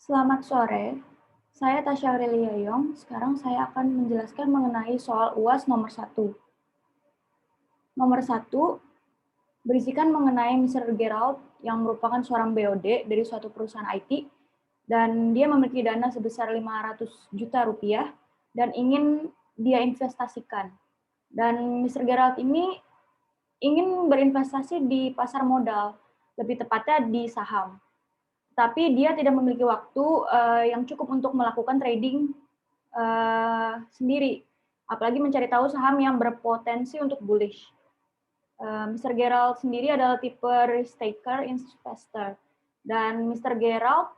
Selamat sore, saya Tasya Aurelia Yong. Sekarang saya akan menjelaskan mengenai soal UAS nomor 1. Nomor 1 berisikan mengenai Mr. Gerald yang merupakan seorang BOD dari suatu perusahaan IT dan dia memiliki dana sebesar 500 juta rupiah dan ingin dia investasikan. Dan Mr. Gerald ini ingin berinvestasi di pasar modal, lebih tepatnya di saham. Tapi dia tidak memiliki waktu yang cukup untuk melakukan trading sendiri, apalagi mencari tahu saham yang berpotensi untuk bullish. Mr. Gerald sendiri adalah tipe risk taker investor, dan Mr. Gerald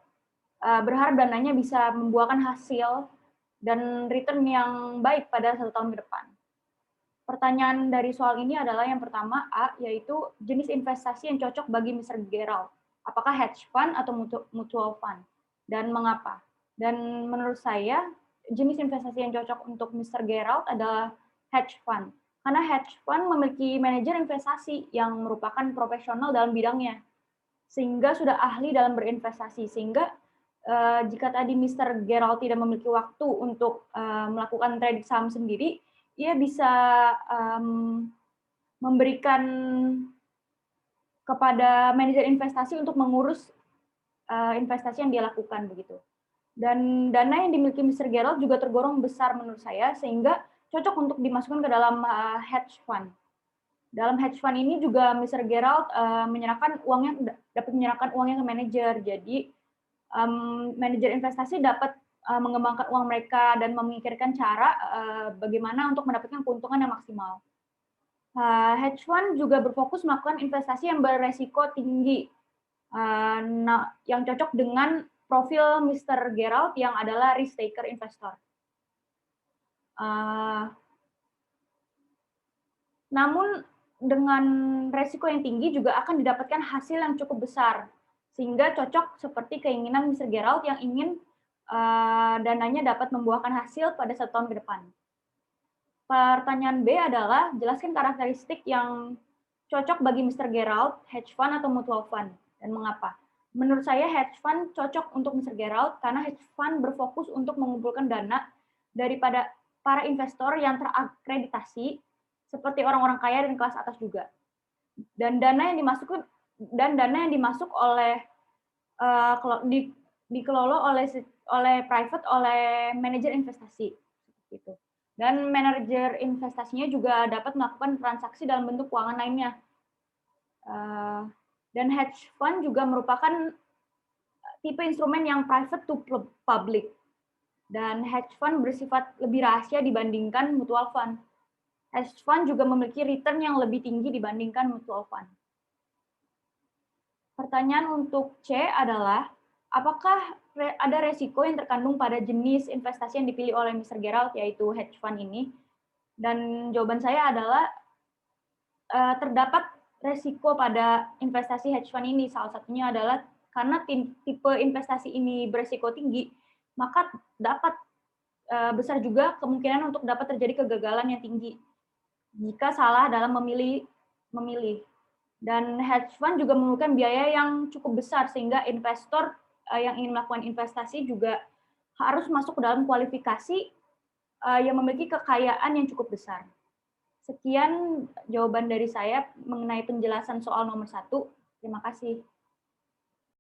berharap dananya bisa membuahkan hasil dan return yang baik pada 1 tahun ke depan. Pertanyaan dari soal ini adalah yang pertama, A, yaitu jenis investasi yang cocok bagi Mr. Gerald. Apakah hedge fund atau mutual fund? Dan mengapa? Dan menurut saya, jenis investasi yang cocok untuk Mr. Gerald adalah hedge fund. Karena hedge fund memiliki manajer investasi yang merupakan profesional dalam bidangnya, sehingga sudah ahli dalam berinvestasi. Sehingga jika tadi Mr. Gerald tidak memiliki waktu untuk melakukan trading saham sendiri, ia bisa memberikan kepada manajer investasi untuk mengurus investasi yang dia lakukan begitu. Dan dana yang dimiliki Mr. Gerald juga tergolong besar menurut saya, sehingga cocok untuk dimasukkan ke dalam hedge fund. Dalam hedge fund ini juga Mr. Gerald dapat menyerahkan uangnya ke manajer. Jadi manajer investasi dapat mengembangkan uang mereka dan memikirkan cara bagaimana untuk mendapatkan keuntungan yang maksimal. Hedge fund juga berfokus melakukan investasi yang beresiko tinggi, yang cocok dengan profil Mr. Gerald yang adalah risk taker investor. Namun dengan resiko yang tinggi juga akan didapatkan hasil yang cukup besar, sehingga cocok seperti keinginan Mr. Gerald yang ingin dananya dapat membuahkan hasil pada 1 tahun ke depan. Pertanyaan B adalah, jelaskan karakteristik yang cocok bagi Mr. Gerald, hedge fund atau mutual fund, dan mengapa. Menurut saya hedge fund cocok untuk Mr. Gerald karena hedge fund berfokus untuk mengumpulkan dana daripada para investor yang terakreditasi, seperti orang-orang kaya dan kelas atas juga. Dan dana yang dimasuk oleh dikelola oleh private, oleh manajer investasi gitu. Dan manajer investasinya juga dapat melakukan transaksi dalam bentuk keuangan lainnya. Dan hedge fund juga merupakan tipe instrumen yang private to public. Dan hedge fund bersifat lebih rahasia dibandingkan mutual fund. Hedge fund juga memiliki return yang lebih tinggi dibandingkan mutual fund. Pertanyaan untuk C adalah, apakah ada resiko yang terkandung pada jenis investasi yang dipilih oleh Mr. Gerald, yaitu hedge fund ini? Dan jawaban saya adalah terdapat resiko pada investasi hedge fund ini. Salah satunya adalah karena tipe investasi ini beresiko tinggi, maka dapat besar juga kemungkinan untuk dapat terjadi kegagalan yang tinggi jika salah dalam memilih. Dan hedge fund juga memerlukan biaya yang cukup besar, sehingga investor yang ingin melakukan investasi juga harus masuk ke dalam kualifikasi yang memiliki kekayaan yang cukup besar. Sekian jawaban dari saya mengenai penjelasan soal nomor 1. Terima kasih.